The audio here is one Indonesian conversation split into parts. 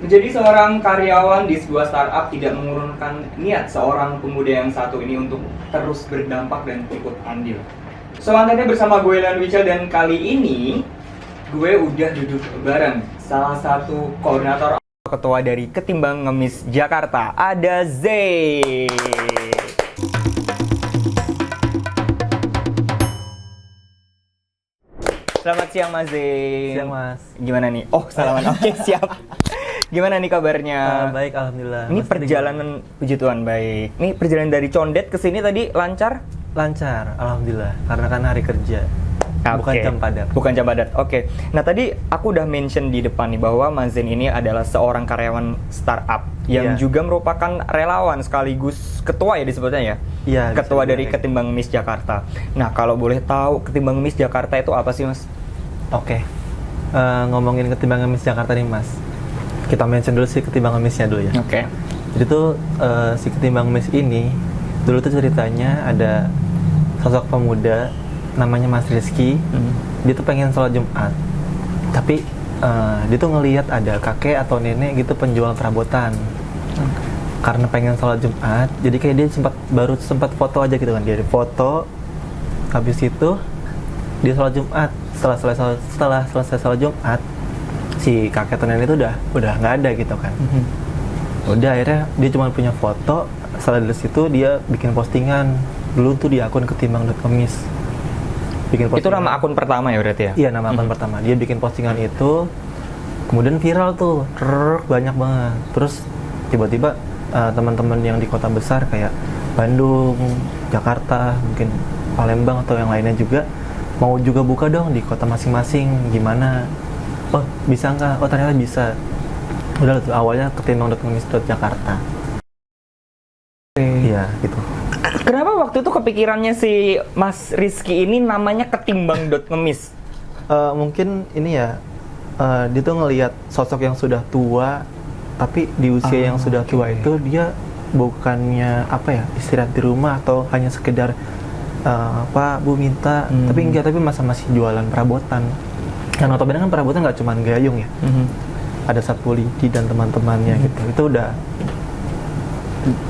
Menjadi seorang karyawan di sebuah startup tidak mengurungkan niat seorang pemuda yang satu ini untuk terus berdampak dan ikut andil. Selanjutnya bersama gue Lan Wica, dan kali ini gue udah duduk bareng salah satu koordinator ketua dari Ketimbang Ngemis Jakarta, ada Zay. Selamat siang Mas Zay. Siang Mas. Gimana nih? Oh, salaman. Oke, siap. Gimana nih kabarnya? Baik, alhamdulillah. Ini Mas perjalanan, puji Tuhan, baik. Ini perjalanan dari Condet ke sini tadi lancar? lancar, alhamdulillah. Karena kan hari kerja, bukan jam padat. Bukan jam padat. Oke. Nah tadi aku udah mention di depan nih bahwa Mas Zain ini adalah seorang karyawan startup yang juga merupakan relawan sekaligus ketua ya disebutnya ya. Iya. Ketua dari Ketimbang Ngemis Jakarta. Nah kalau boleh tahu Ketimbang Ngemis Jakarta itu apa sih Mas? Oke. Ngomongin Ketimbang Ngemis Jakarta nih Mas. Kita mention dulu sih Ketimbang Ngemisnya dulu ya. Oke. Jadi tuh si Ketimbang Ngemis ini dulu tuh ceritanya ada sosok pemuda namanya Mas Rizky. Dia tuh pengen sholat Jumat, tapi dia tuh ngelihat ada kakek atau nenek gitu penjual perabotan. Karena pengen sholat Jumat, jadi kayak dia baru sempat foto aja gitu kan. Dia foto, habis itu dia sholat Jumat. Setelah selesai sholat Jumat, si kakek atau nenek itu udah nggak ada gitu kan. Udah akhirnya dia cuma punya foto. Setelah dari situ dia bikin postingan dulu tuh di akun ketimbang.ngemis. Itu nama akun pertama ya berarti ya? Iya, nama akun pertama. Dia bikin postingan itu, kemudian viral tuh, banyak banget. Terus tiba-tiba teman-teman yang di kota besar kayak Bandung, Jakarta, mungkin Palembang atau yang lainnya juga mau juga buka dong di kota masing-masing. Gimana? Oh, bisa nggak? Oh, ternyata bisa. Udah tuh awalnya ketimbang.ngemis.jakarta. Iya, gitu. Kenapa waktu itu kepikirannya si Mas Rizky ini namanya Ketimbang.ngemis? Mungkin ini ya, dia tuh ngelihat sosok yang sudah tua, tapi di usia yang sudah tua itu dia bukannya istirahat di rumah atau hanya sekedar Pak Bu minta, tapi enggak, tapi masih jualan perabotan. Dan notabene kan perabotan nggak cuma gayung ya, ada sapu lidi dan teman-temannya gitu. Itu udah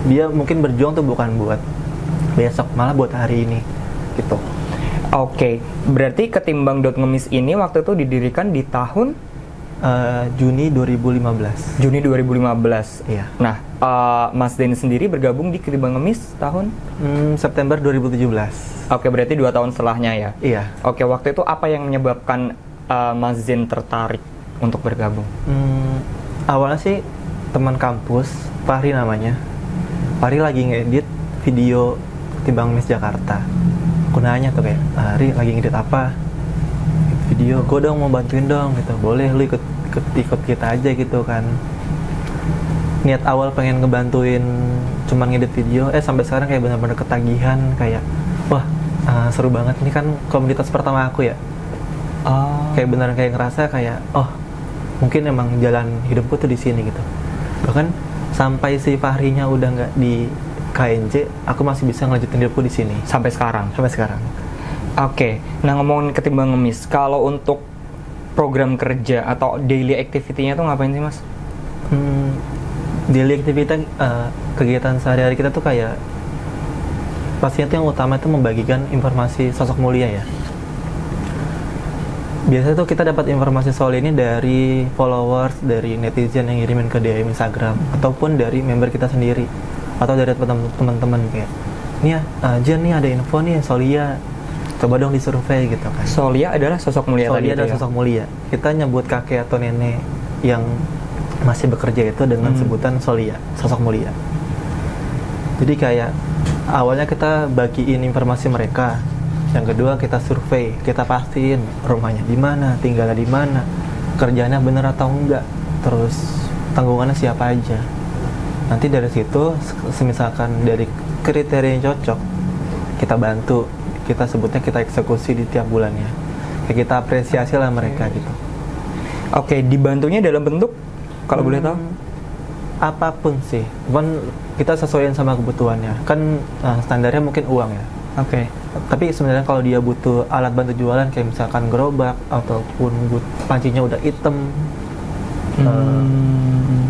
dia mungkin berjuang tuh bukan buat besok, malah buat hari ini gitu. Oke, berarti Ketimbang.ngemis ini waktu itu didirikan di tahun Juni 2015. Juni 2015. Iya. Nah, Mas Den sendiri bergabung di Ketimbang Ngemis tahun September 2017. Oke, berarti 2 tahun setelahnya ya. Iya. Oke, waktu itu apa yang menyebabkan Mas Den tertarik untuk bergabung? Awalnya sih teman kampus, Fahri namanya. Fahri lagi ngedit video Ketimbang Ngemis Jakarta. Aku nanya tuh kayak, Fahri lagi ngedit apa? Video, gue dong mau bantuin dong gitu. Boleh lu ikut kita aja gitu kan. Niat awal pengen ngebantuin cuman ngedit video, sampai sekarang kayak benar-benar ketagihan, kayak wah seru banget, ini kan komunitas pertama aku ya. Kayak beneran kayak ngerasa kayak mungkin emang jalan hidupku tuh di sini gitu. Bahkan sampai si Fahrinya udah nggak di KNJ, aku masih bisa ngelanjutin hidupku di sini Sampai sekarang? sampai sekarang. Oke, nah ngomongin Ketimbang Ngemis, kalau untuk program kerja atau daily activity-nya tuh ngapain sih Mas? Daily activity, kegiatan sehari-hari kita tuh kayak pastinya tuh yang utama itu membagikan informasi sosok mulia ya. Biasanya tuh kita dapat informasi soal ini dari followers, dari netizen yang ngirimin ke DM Instagram, ataupun dari member kita sendiri, atau dari teman-teman kayak, nih ya, Jen nih ada info nih Solia, coba dong disurvei gitu kan. Solia adalah sosok mulia tadi. Solia adalah sosok mulia. Kita nyebut kakek atau nenek yang masih bekerja itu dengan sebutan Solia, sosok mulia. Jadi kayak awalnya kita bagiin informasi mereka. Yang kedua kita survei, kita pastiin rumahnya di mana, tinggalnya di mana, kerjanya bener atau enggak, terus tanggungannya siapa aja. Nanti dari situ, misalkan dari kriteria yang cocok, kita bantu, kita sebutnya kita eksekusi di tiap bulannya. Kayak kita apresiasi lah mereka gitu. Oke, dibantunya dalam bentuk, kalau boleh tahu? Apapun sih, cuman kita sesuaiin sama kebutuhannya. Kan standarnya mungkin uang ya. Oke. Tapi sebenarnya kalau dia butuh alat bantu jualan kayak misalkan gerobak ataupun pancinya udah hitam,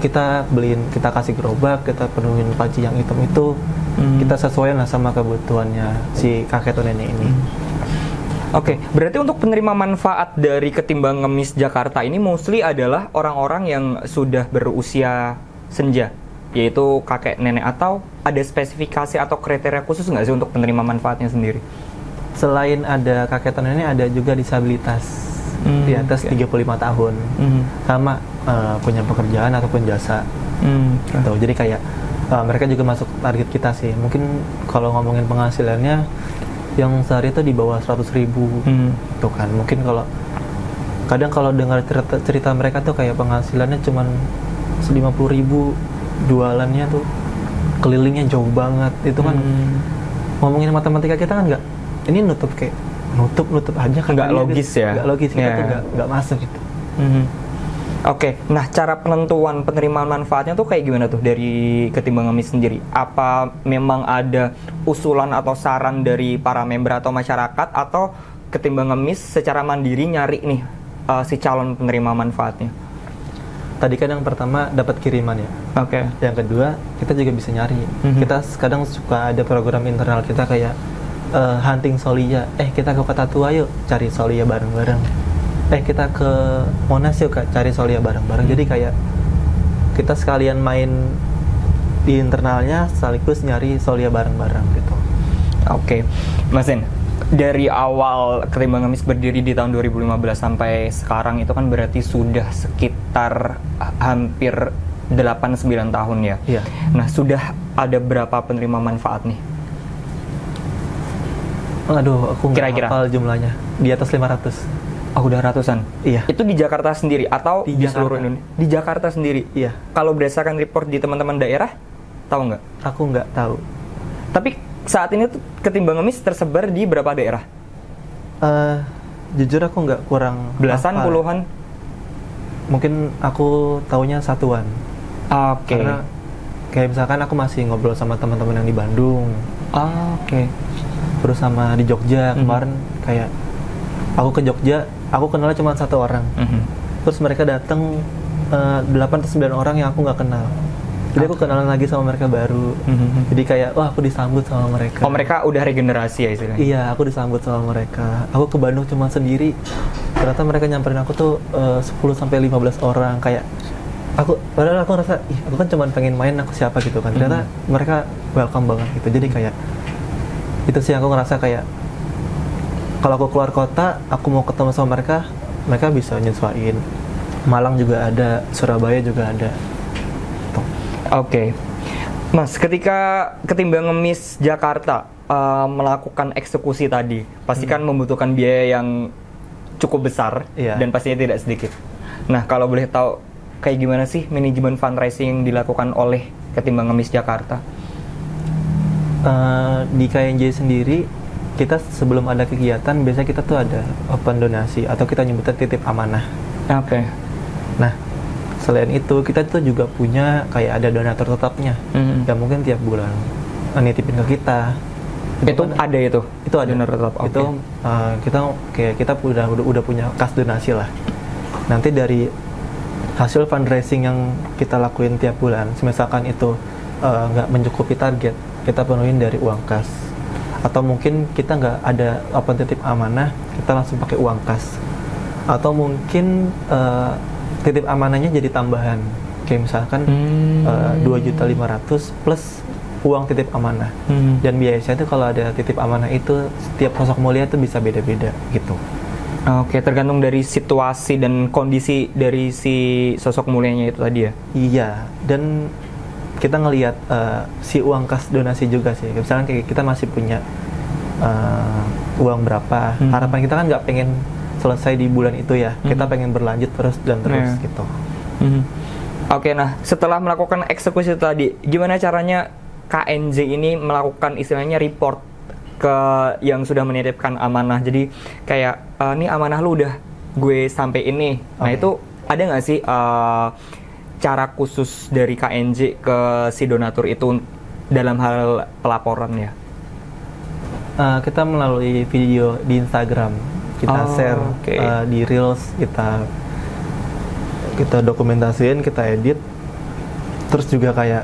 kita kasih gerobak, kita penuhin panci yang hitam itu, kita sesuaikan lah sama kebutuhannya si kakek atau nenek ini. Oke, berarti untuk penerima manfaat dari Ketimbang Ngemis Jakarta ini mostly adalah orang-orang yang sudah berusia senja, yaitu kakek nenek, atau ada spesifikasi atau kriteria khusus nggak sih untuk penerima manfaatnya sendiri? Selain ada kakek atau nenek, ada juga disabilitas di atas 35 tahun, sama punya pekerjaan ataupun jasa. Gitu. Jadi kayak mereka juga masuk target kita sih. Mungkin kalau ngomongin penghasilannya, yang sehari itu di bawah 100.000 gitu kan. Mungkin kadang kalau dengar cerita mereka tuh kayak penghasilannya cuman 50.000, jualannya tuh kelilingnya jauh banget. Itu kan ngomongin matematika kita kan ini nutup aja kan, nggak logis ya. Nggak logis, kita tuh nggak masuk gitu. Oke, nah cara penentuan penerimaan manfaatnya tuh kayak gimana tuh dari Ketimbang Ngemis sendiri? Apa memang ada usulan atau saran dari para member atau masyarakat, atau Ketimbang Ngemis secara mandiri nyari nih si calon penerima manfaatnya? Tadi kan yang pertama dapat kiriman ya. Oke. Yang kedua kita juga bisa nyari. Kita kadang suka ada program internal kita kayak hunting Solia. Kita ke Kota Tua yuk cari Solia bareng-bareng. Kita ke Monas yuk cari Solia bareng-bareng. Jadi kayak kita sekalian main di internalnya sekaligus nyari Solia bareng-bareng gitu. Oke, Mas Zen, dari awal Ketimbang Ngemis berdiri di tahun 2015 sampai sekarang itu kan berarti sudah sekitar hampir 8-9 tahun ya. Iya. Nah, sudah ada berapa penerima manfaat nih? Aduh, aku nggak Kira-kira hafal jumlahnya. Di atas 500. Udah ratusan? Iya. Itu di Jakarta sendiri atau di seluruh Indonesia? Di Jakarta sendiri? Iya. Kalau berdasarkan report di teman-teman daerah, tahu nggak? Aku nggak tahu. Tapi saat ini tuh Ketimbang Ngemis tersebar di berapa daerah? Jujur aku nggak kurang Belasan, hafal. puluhan? Mungkin aku taunya satuan. Oke. Karena kayak misalkan aku masih ngobrol sama teman-teman yang di Bandung. Oke. Terus sama di Jogja kemarin kayak aku ke Jogja, aku kenalnya cuma satu orang. Terus mereka datang 8 atau 9 orang yang aku nggak kenal. Jadi aku kenalan lagi sama mereka baru. Jadi kayak wah, aku disambut sama mereka. Oh, mereka udah regenerasi ya istilahnya? Iya, aku disambut sama mereka. Aku ke Bandung cuma sendiri. Ternyata mereka nyamperin aku tuh 10 sampai 15 orang. Kayak padahal aku ngerasa, aku kan cuma pengen main, aku siapa gitu kan. Ternyata mereka welcome banget gitu. Jadi kayak itu sih aku ngerasa kayak kalau aku keluar kota, aku mau ketemu sama mereka, mereka bisa nyesuaiin. Malang juga ada, Surabaya juga ada. Oke. Mas, ketika Ketimbang Ngemis Jakarta melakukan eksekusi tadi, pasti kan membutuhkan biaya yang cukup besar dan pastinya tidak sedikit. Nah, kalau boleh tahu kayak gimana sih manajemen fundraising yang dilakukan oleh Ketimbang Ngemis Jakarta? Di KNJ sendiri, kita sebelum ada kegiatan, biasanya kita tuh ada open donasi atau kita nyebutnya titip amanah. Oke. Nah, selain itu kita tuh juga punya kayak ada donatur tetapnya, yang mungkin tiap bulan nitipin ke kita. Itu ada itu? Itu ada. Donatur tetap. Okay. Itu kita udah punya kas donasi lah. Nanti dari hasil fundraising yang kita lakuin tiap bulan, misalkan itu nggak mencukupi target, kita penuhin dari uang kas. Atau mungkin kita nggak ada open titip amanah, kita langsung pakai uang kas. Atau mungkin titip amanahnya jadi tambahan, kayak misalkan 2.500.000 plus uang titip amanah. Dan biasanya itu kalau ada titip amanah itu setiap sosok mulia itu bisa beda-beda gitu. Oke, tergantung dari situasi dan kondisi dari si sosok mulianya itu tadi ya? Iya, dan kita ngelihat si uang kas donasi juga sih. Misalkan kayak kita masih punya uang berapa, harapan kita kan nggak pengen selesai di bulan itu ya, kita pengen berlanjut terus dan terus gitu. Oke, nah setelah melakukan eksekusi tadi, gimana caranya KNJ ini melakukan istilahnya report ke yang sudah menitipkan amanah? Jadi kayak nih amanah lu udah gue sampai ini. Nah itu ada nggak sih cara khusus dari KNJ ke si donatur itu dalam hal pelaporannya? Kita melalui video di Instagram. Kita share di Reels, kita dokumentasiin, kita edit, Terus juga kayak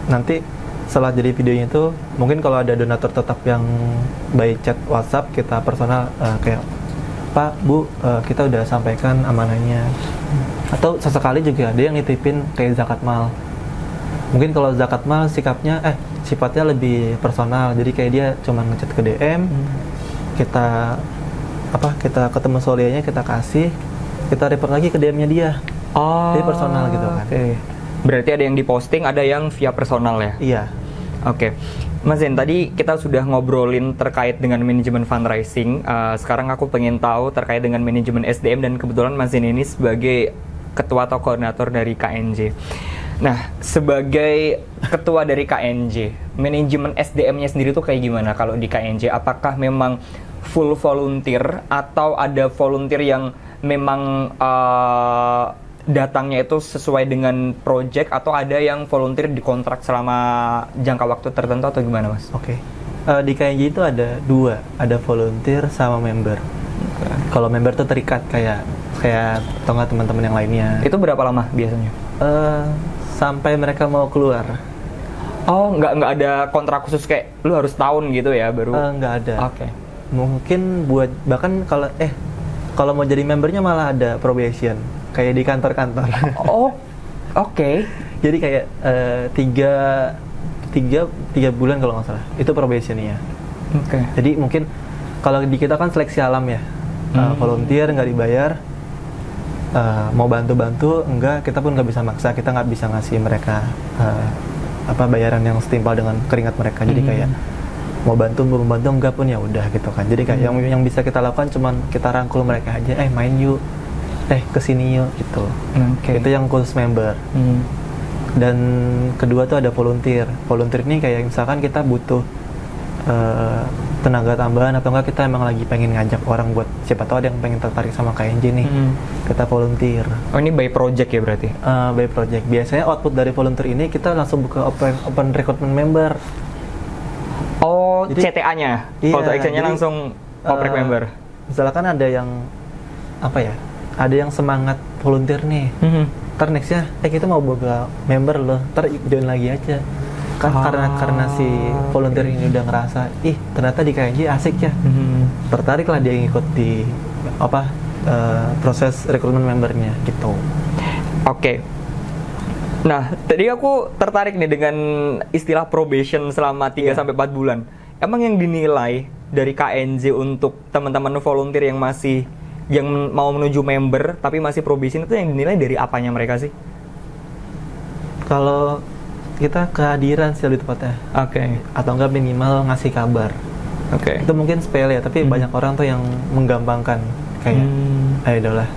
nanti setelah jadi videonya itu mungkin kalau ada donatur tetap yang by chat WhatsApp kita personal kayak Pak, Bu, kita udah sampaikan amanahnya. Atau sesekali juga ada yang nitipin kayak zakat mal. Mungkin kalau zakat mal sifatnya lebih personal. Jadi kayak dia cuma ngechat ke DM, kita ketemu solianya, kita kasih, kita report lagi ke DM-nya dia. Oh, jadi personal gitu kan. Okay. Berarti ada yang diposting, ada yang via personal ya? Iya. Oke, Mas Zen, tadi kita sudah ngobrolin terkait dengan manajemen fundraising. Sekarang aku pengen tahu terkait dengan manajemen SDM, dan kebetulan Mas Zen ini sebagai ketua atau koordinator dari KNJ. Nah, sebagai ketua dari KNJ, manajemen SDM-nya sendiri tuh kayak gimana kalau di KNJ? Apakah memang full volunteer atau ada volunteer yang memang datangnya itu sesuai dengan project, atau ada yang volunteer dikontrak selama jangka waktu tertentu atau gimana, Mas? Oke. Di KNJ itu ada dua, ada volunteer sama member. Kalau member tuh terikat kayak atau nggak teman-teman yang lainnya. Itu berapa lama biasanya? Sampai mereka mau keluar. Oh, nggak ada kontrak khusus kayak lu harus tahun gitu ya baru? Nggak ada. Oke. Mungkin bahkan kalau mau jadi membernya malah ada probation. Kayak di kantor-kantor. Oh, oke. Jadi kayak tiga bulan kalau nggak salah. Itu probationnya. Oke. Jadi mungkin kalau di kita kan seleksi alam ya. Volunteer nggak dibayar. Mau bantu-bantu enggak, kita pun nggak bisa maksa. Kita nggak bisa ngasih mereka bayaran yang setimpal dengan keringat mereka. Jadi kayak mau bantu enggak pun ya udah gitu kan. Jadi kayak yang bisa kita lakukan cuman kita rangkul mereka aja. Main yuk. Kesini yuk gitu. Itu yang khusus member. Dan kedua tuh ada volunteer. Volunteer ini kayak misalkan kita butuh tenaga tambahan, atau enggak kita emang lagi pengen ngajak orang buat siapa tahu ada yang pengen tertarik sama KNJ nih. Kita volunteer. Oh, ini by project ya berarti? By project. Biasanya output dari volunteer ini kita langsung buka open recruitment member. Oh, jadi, CTA-nya? Iya, Call to action-nya langsung open member? Misalkan ada yang ada yang semangat volunteer nih. Ntar nextnya, kita mau buka member loh, ntar join lagi aja. Kan karena si volunteer ini udah ngerasa, ternyata di KNJ asik ya. Tertarik lah dia ngikut di proses rekrutmen membernya gitu. Oke. Nah, tadi aku tertarik nih dengan istilah probation selama 3 sampai 4 bulan. Emang yang dinilai dari KNJ untuk teman-teman volunteer yang mau menuju member tapi masih probation itu yang dinilai dari apanya mereka sih? Kalau kita kehadiran sih lebih tepatnya. Oke. Atau enggak minimal ngasih kabar. Oke. Itu mungkin sepele ya, tapi banyak orang tuh yang menggampangkan kayak udahlah.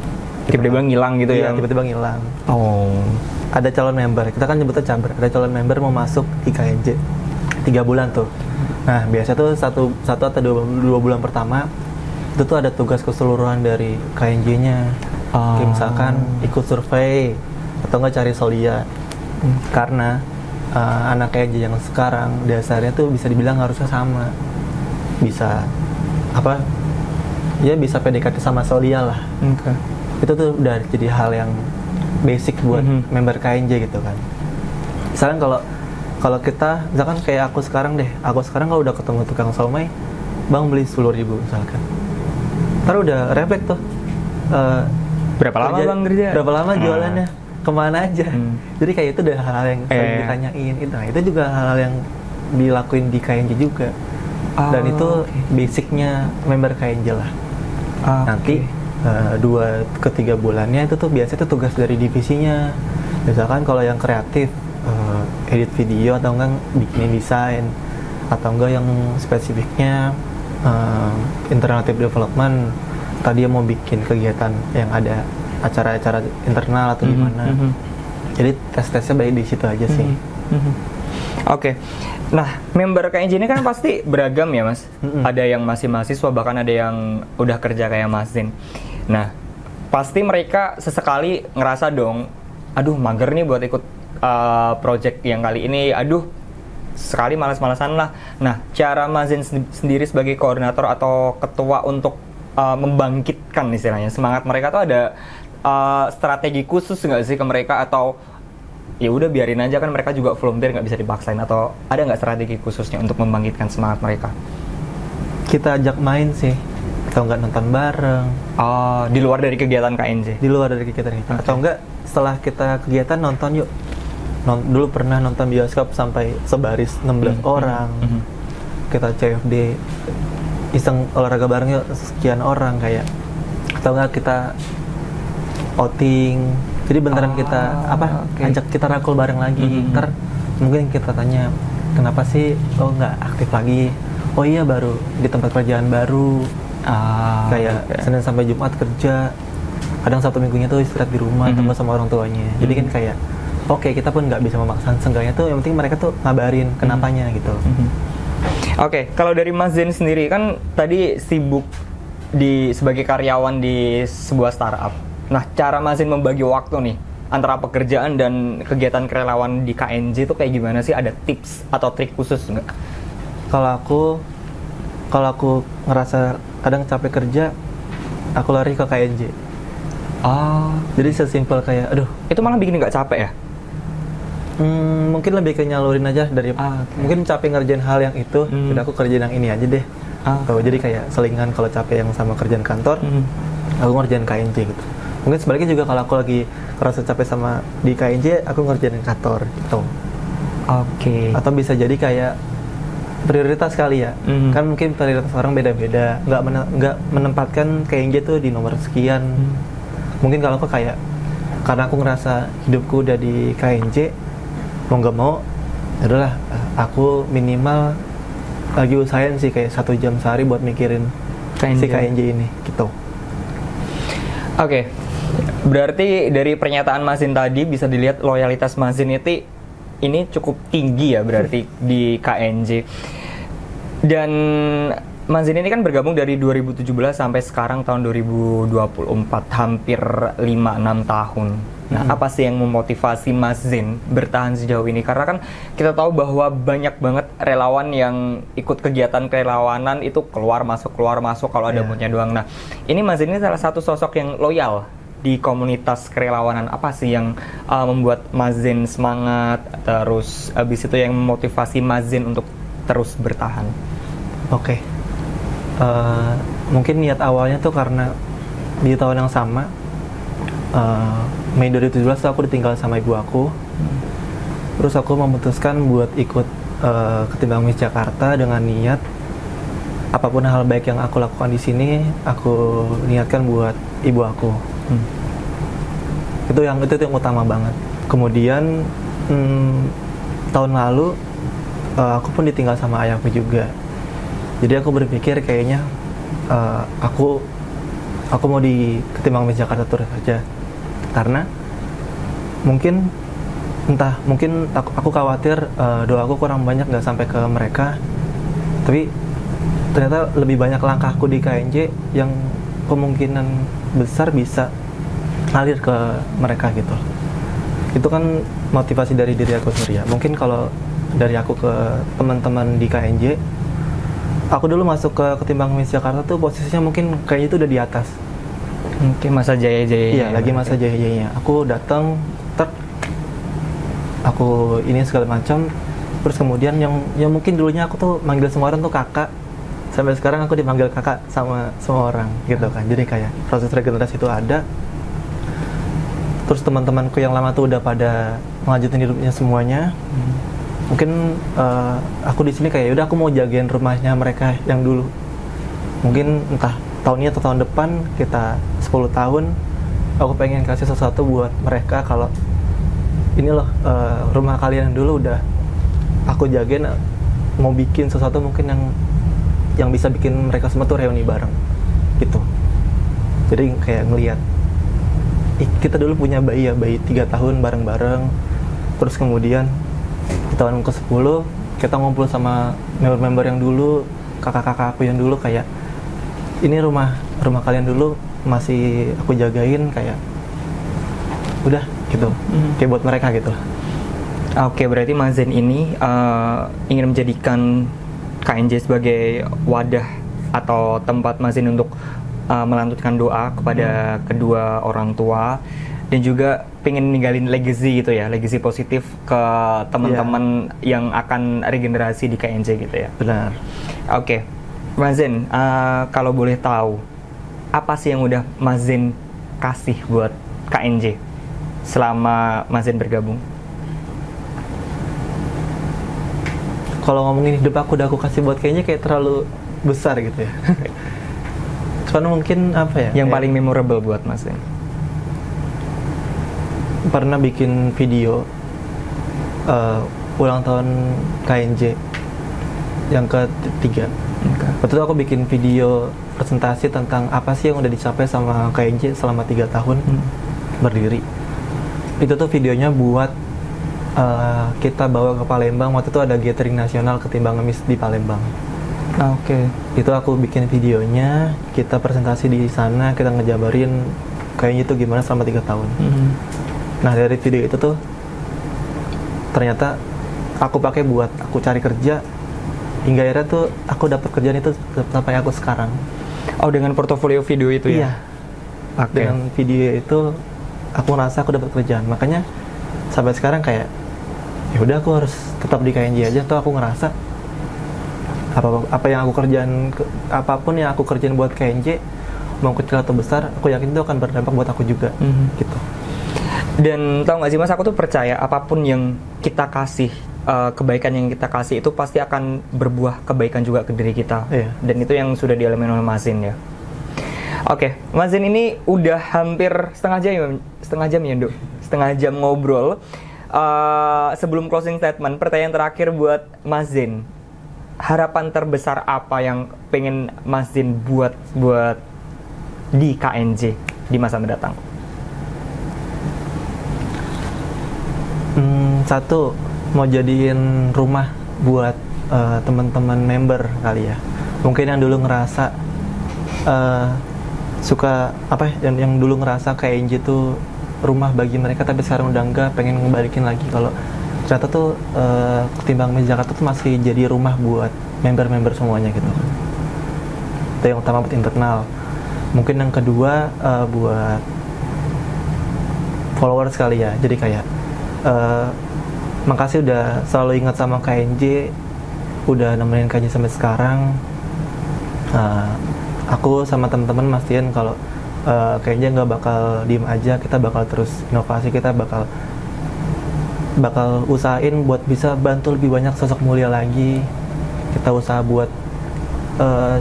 Tiba-tiba ngilang gitu ya? Iya, tiba-tiba ngilang. Oh. Ada calon member, kita kan nyebutnya caber. Ada calon member mau masuk IKNJ 3 bulan tuh. Nah, biasa tuh satu atau dua bulan pertama itu tuh ada tugas keseluruhan dari KNJ-nya. Kayak misalkan ikut survei atau enggak cari solia. Karena anak KNJ yang sekarang dasarnya tuh bisa dibilang harusnya sama. Bisa bisa PDKT sama solia lah. Itu tuh udah jadi hal yang basic buat member KNJ gitu kan. Misalkan kalau kita, misalkan kayak aku sekarang kalau udah ketemu tukang somai, Bang beli 10.000 misalkan. Ntar udah refleks tuh. Berapa lama Bang kerja? Berapa lama jualannya? Kemana aja? Jadi kayak itu udah hal-hal yang sering ditanyain. Nah, itu juga hal-hal yang dilakuin di KNJ juga. Dan itu basicnya member KNJ lah. Nanti 2 ke 3 bulannya itu tuh biasanya tuh tugas dari divisinya. Misalkan kalau yang kreatif edit video atau enggak bikin desain, atau enggak yang spesifiknya alternative development, tadi dia mau bikin kegiatan yang ada acara-acara internal atau gimana. Jadi tes-tesnya baik di situ aja sih. Oke. Nah, member KNJ ini kan pasti beragam ya, Mas. Ada yang masih mahasiswa, bahkan ada yang udah kerja kayak Mas Zen. Nah, pasti mereka sesekali ngerasa dong, aduh mager nih buat ikut project yang kali ini, aduh sekali malas-malasan lah. Nah, cara Mas Zen sendiri sebagai koordinator atau ketua untuk membangkitkan istilahnya semangat mereka tuh ada strategi khusus nggak sih ke mereka, atau ya udah biarin aja kan mereka juga volunteer nggak bisa dipaksain, atau ada nggak strategi khususnya untuk membangkitkan semangat mereka? Kita ajak main sih, atau enggak nonton bareng. Oh, di luar dari kegiatan KNJ? Di luar dari kegiatan kita. Okay. Atau enggak setelah kita kegiatan nonton yuk. Dulu pernah nonton bioskop sampai sebaris 16 orang. Kita CFD iseng olahraga bareng yuk sekian orang kayak. Atau enggak kita outing. Jadi beneran kita ajak kita rakul bareng lagi. Ntar mungkin kita tanya kenapa sih nggak aktif lagi? Oh iya, baru di tempat kerjaan baru. Kayak Senin sampai Jumat kerja, kadang Sabtu Minggunya tuh istirahat di rumah tambah sama orang tuanya. Jadi kan kayak kita pun nggak bisa memaksakan, seenggaknya tuh yang penting mereka tuh ngabarin kenapanya gitu. Oke, kalau dari Mas Zen sendiri kan tadi sibuk sebagai karyawan di sebuah startup. Nah, cara Mas Zen membagi waktu nih antara pekerjaan dan kegiatan kerelawan di KNJ itu kayak gimana sih? Ada tips atau trik khusus nggak? Kalau aku ngerasa kadang capek kerja, aku lari ke KNJ. Jadi sesimpel kayak, aduh, itu malah bikin nggak capek ya? Mungkin lebih ke nyalurin aja dari mungkin capek ngerjain hal yang itu, udah aku kerjain yang ini aja deh. Jadi kayak selingan kalau capek yang sama kerjaan kantor, aku ngerjain KNJ gitu. Mungkin sebaliknya juga kalau aku lagi ngerasa capek sama di KNJ, aku ngerjain kantor gitu. Atau bisa jadi kayak prioritas kali ya, kan mungkin prioritas orang beda-beda, nggak menempatkan KNJ tuh di nomor sekian. Mungkin kalau aku kayak, karena aku ngerasa hidupku udah di KNJ, mau nggak mau, adalah aku minimal lagi usahain sih kayak 1 jam sehari buat mikirin si KNJ ini gitu. Oke, berarti dari pernyataan Mas Zin tadi bisa dilihat loyalitas Mas Zin itu ini cukup tinggi ya berarti di KNJ. Dan Mas Zin ini kan bergabung dari 2017 sampai sekarang tahun 2024, hampir 5-6 tahun. Nah, apa sih yang memotivasi Mas Zin bertahan sejauh ini? Karena kan kita tahu bahwa banyak banget relawan yang ikut kegiatan kerelawanan itu keluar masuk kalau ada moodnya doang. Nah, ini Mas Zin ini salah satu sosok yang loyal di komunitas kerelawanan. Apa sih yang membuat Mas Zin semangat, terus abis itu yang memotivasi Mas Zin untuk terus bertahan? Mungkin niat awalnya tuh karena di tahun yang sama, Mei 2017 aku ditinggal sama ibu aku. Terus aku memutuskan buat ikut Ketimbang Miss Jakarta dengan niat apapun hal baik yang aku lakukan di sini, aku niatkan buat ibu aku. Itu yang utama banget. Kemudian tahun lalu aku pun ditinggal sama ayahku juga. Jadi aku berpikir kayaknya aku mau di Ketimbang Miss Jakarta terus aja, karena mungkin aku khawatir doaku kurang banyak nggak sampai ke mereka, tapi ternyata lebih banyak langkahku di KNJ yang kemungkinan besar bisa ngalir ke mereka gitu. Itu kan motivasi dari diri aku sendiri ya. Mungkin kalau dari aku ke teman-teman di KNJ, aku dulu masuk ke Ketimbang Miss Jakarta tuh posisinya mungkin kayaknya itu udah di atas. Mungkin masa jaya-jayanya. Iya, lagi masa jaya-jayanya. Aku datang, aku ini segala macam. Terus kemudian yang mungkin dulunya aku tuh manggil semua orang tuh kakak, sampai sekarang aku dipanggil kakak sama semua orang gitu kan. Jadi kayak proses regenerasi itu ada. Terus teman-temanku yang lama tuh udah pada melanjutin hidupnya semuanya. Mungkin aku di sini kayak udah aku mau jagain rumahnya mereka yang dulu. Mungkin entah tahun ini atau tahun depan, kita 10 tahun, aku pengen kasih sesuatu buat mereka. Kalau ini loh rumah kalian yang dulu udah aku jagain, mau bikin sesuatu mungkin yang bisa bikin mereka semua tuh reuni bareng gitu. Jadi kayak ngelihat kita dulu punya bayi 3 tahun bareng-bareng. Terus kemudian di tahun ke-10 kita ngumpul sama member-member yang dulu, kakak-kakak aku yang dulu, kayak ini rumah kalian dulu masih aku jagain, kayak udah gitu. Kayak buat mereka gitu. Oke, berarti Mas Zen ini ingin menjadikan KNJ sebagai wadah atau tempat Mas Zen untuk melantunkan doa kepada kedua orang tua, dan juga pengen ninggalin legacy gitu ya, legacy positif ke teman-teman yang akan regenerasi di KNJ gitu ya. Benar. Oke, Mas Zen, kalau boleh tahu, apa sih yang udah Mas Zen kasih buat KNJ selama Mas Zen bergabung? Kalau ngomongin hidup aku udah aku kasih buat KNJ kayak terlalu besar gitu ya. Cuman mungkin apa ya? Yang paling memorable buat Mas Zen? Pernah bikin video ulang tahun KNJ yang ketiga. Waktu itu aku bikin video presentasi tentang apa sih yang udah dicapai sama KNJ selama 3 tahun berdiri. Itu tuh videonya buat kita bawa ke Palembang. Waktu itu ada gathering nasional ketimbang ngemis di Palembang. Oke. Itu aku bikin videonya, kita presentasi di sana, kita ngejabarin KNJ itu gimana selama 3 tahun. Nah dari video itu tuh ternyata aku pakai buat aku cari kerja, hingga akhirnya tuh aku dapat kerjaan itu sampai aku sekarang. Oh, dengan portofolio video itu ya? Iya. Dengan video itu aku ngerasa aku dapat kerjaan. Makanya sampai sekarang kayak ya udah aku harus tetap di KNJ aja. Tuh aku ngerasa apa yang aku kerjaan, apapun yang aku kerjain buat KNJ, mau kecil atau besar, aku yakin itu akan berdampak buat aku juga. Gitu. Dan tau gak sih Mas, aku tuh percaya apapun yang kita kasih, kebaikan yang kita kasih itu pasti akan berbuah kebaikan juga ke diri kita. Iya. Dan itu yang sudah dialami oleh Mas Zen ya. Oke, Mas Zen ini udah hampir setengah jam ya, Nduk? Setengah jam ngobrol. Sebelum closing statement, pertanyaan terakhir buat Mas Zen. Harapan terbesar apa yang pengen Mas Zen buat di KNJ di masa mendatang? Satu, mau jadiin rumah buat teman-teman member kali ya. Mungkin yang dulu ngerasa suka apa ya, yang dulu ngerasa KNJ tuh rumah bagi mereka, tapi sekarang udah enggak, pengen ngebalikin lagi kalau ternyata tuh ketimbang Miss Jakarta tuh masih jadi rumah buat member-member semuanya gitu. Itu yang utama buat internal. Mungkin yang kedua buat followers kali ya. Jadi kayak makasih udah selalu ingat sama KNJ, udah nemenin KNJ sampai sekarang. Aku sama teman-teman mastiin kalau KNJ nggak bakal diem aja, kita bakal terus inovasi, kita bakal usahain buat bisa bantu lebih banyak sosok mulia lagi. Kita usaha buat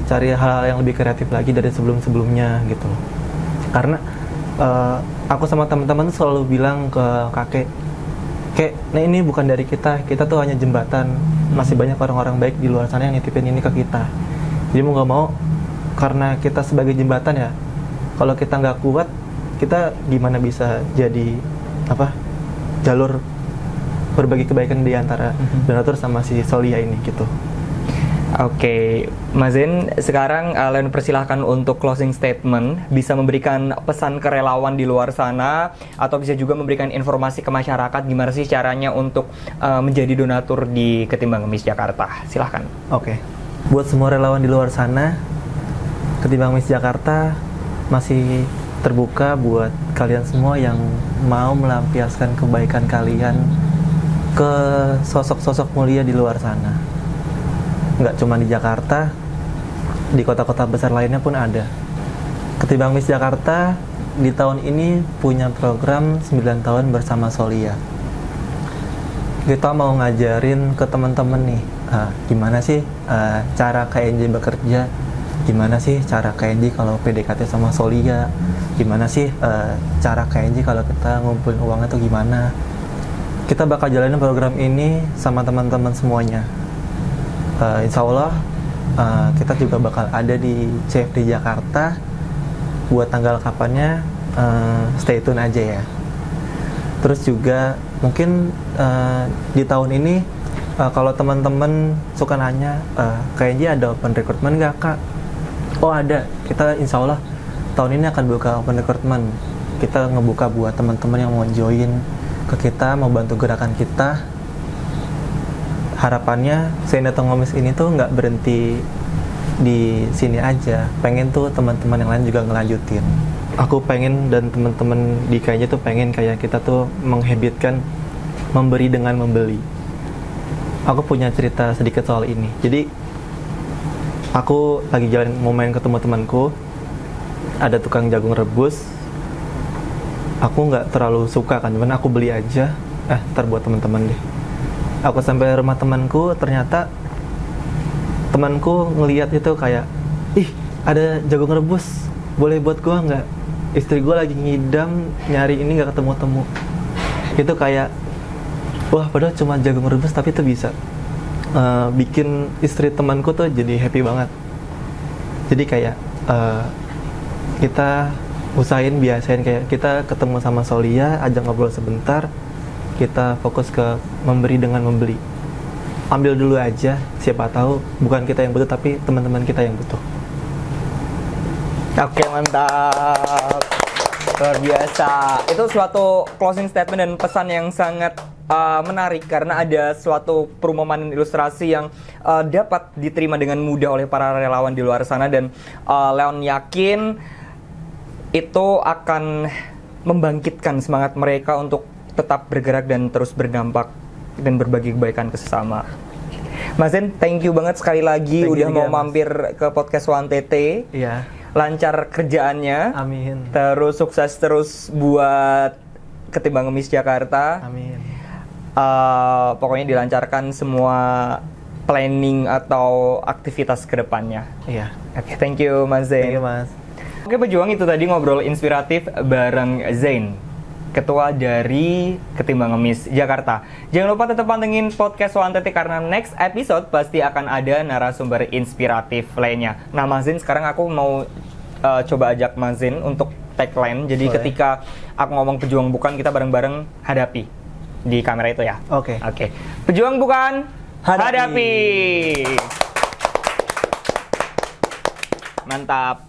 cari hal-hal yang lebih kreatif lagi dari sebelum-sebelumnya gitu. Karena aku sama teman-teman tuh selalu bilang ke kakek, nah ini bukan dari kita tuh hanya jembatan. Masih banyak orang-orang baik di luar sana yang nitipin ini ke kita. Jadi mau nggak mau, karena kita sebagai jembatan ya, kalau kita nggak kuat, kita gimana bisa jadi jalur berbagi kebaikan di antara donatur sama si Solia ini gitu. Oke, Mas Zen, sekarang Len persilahkan untuk closing statement, bisa memberikan pesan ke relawan di luar sana, atau bisa juga memberikan informasi ke masyarakat gimana sih caranya untuk menjadi donatur di Ketimbang Ngemis Jakarta. Silahkan. Oke. Buat semua relawan di luar sana, Ketimbang Ngemis Jakarta masih terbuka buat kalian semua yang mau melampiaskan kebaikan kalian ke sosok-sosok mulia di luar sana. Nggak cuma di Jakarta, di kota-kota besar lainnya pun ada. Ketimbang Miss Jakarta di tahun ini punya program 9 tahun bersama Solia. Kita mau ngajarin ke teman-teman nih, gimana sih cara KNJ bekerja, gimana sih cara KNJ kalau PDKT sama Solia, gimana sih cara KNJ kalau kita ngumpulin uangnya tuh gimana. Kita bakal jalanin program ini sama teman-teman semuanya. Insya Allah kita juga bakal ada di CFD Jakarta. Buat tanggal kapannya stay tune aja ya. Terus juga mungkin di tahun ini kalau teman-teman suka nanya KNJ ada open recruitment nggak kak? Oh ada, kita insya Allah tahun ini akan buka open recruitment. Kita ngebuka buat teman-teman yang mau join ke kita, mau bantu gerakan kita. Harapannya Seindah Ngemis ini tuh nggak berhenti di sini aja, pengen tuh teman-teman yang lain juga ngelanjutin. aku pengen dan teman-teman di KJ tuh pengen kayak kita tuh menghabitkan memberi dengan membeli. Aku punya cerita sedikit soal ini. Jadi aku lagi jalan mau main ketemu temanku, ada tukang jagung rebus. Aku nggak terlalu suka kan, cuman aku beli aja. Ntar buat teman-teman deh. Aku sampai rumah temanku, ternyata temanku ngelihat itu kayak, ih ada jagung rebus, boleh buat gua nggak? Istri gua lagi ngidam nyari ini nggak ketemu-temu. Itu kayak, wah padahal cuma jagung rebus tapi itu bisa bikin istri temanku tuh jadi happy banget. Jadi kayak kita biasain kayak kita ketemu sama Solia, ajak ngobrol sebentar, kita fokus ke memberi dengan membeli. Ambil dulu aja, siapa tahu bukan kita yang butuh tapi teman-teman kita yang butuh. Oke, mantap. Luar biasa. Itu suatu closing statement dan pesan yang sangat menarik karena ada suatu perumpamaan ilustrasi yang dapat diterima dengan mudah oleh para relawan di luar sana, dan Leon yakin itu akan membangkitkan semangat mereka untuk tetap bergerak dan terus berdampak dan berbagi kebaikan ke sesama. Mas Zain, thank you banget sekali lagi udah mau mampir ke podcast OneTT. Iya. Lancar kerjaannya. Amin. Terus sukses terus buat Ketimbang Ngemis Jakarta. Amin. Pokoknya dilancarkan semua planning atau aktivitas kedepannya. Iya. Oke, thank you Mas Zain. Thank you Mas. Oke pejuang, itu tadi ngobrol inspiratif bareng Zain, ketua dari Ketimbang Ngemis Jakarta. Jangan lupa tetap pantengin podcast OneTT karena next episode pasti akan ada narasumber inspiratif lainnya. Nah Mas Zain, sekarang aku mau coba ajak Mas Zain untuk tagline. Jadi boleh. ketika aku ngomong pejuang bukan, kita bareng-bareng hadapi di kamera itu ya. Oke. Oke. Pejuang bukan, hadapi. Mantap.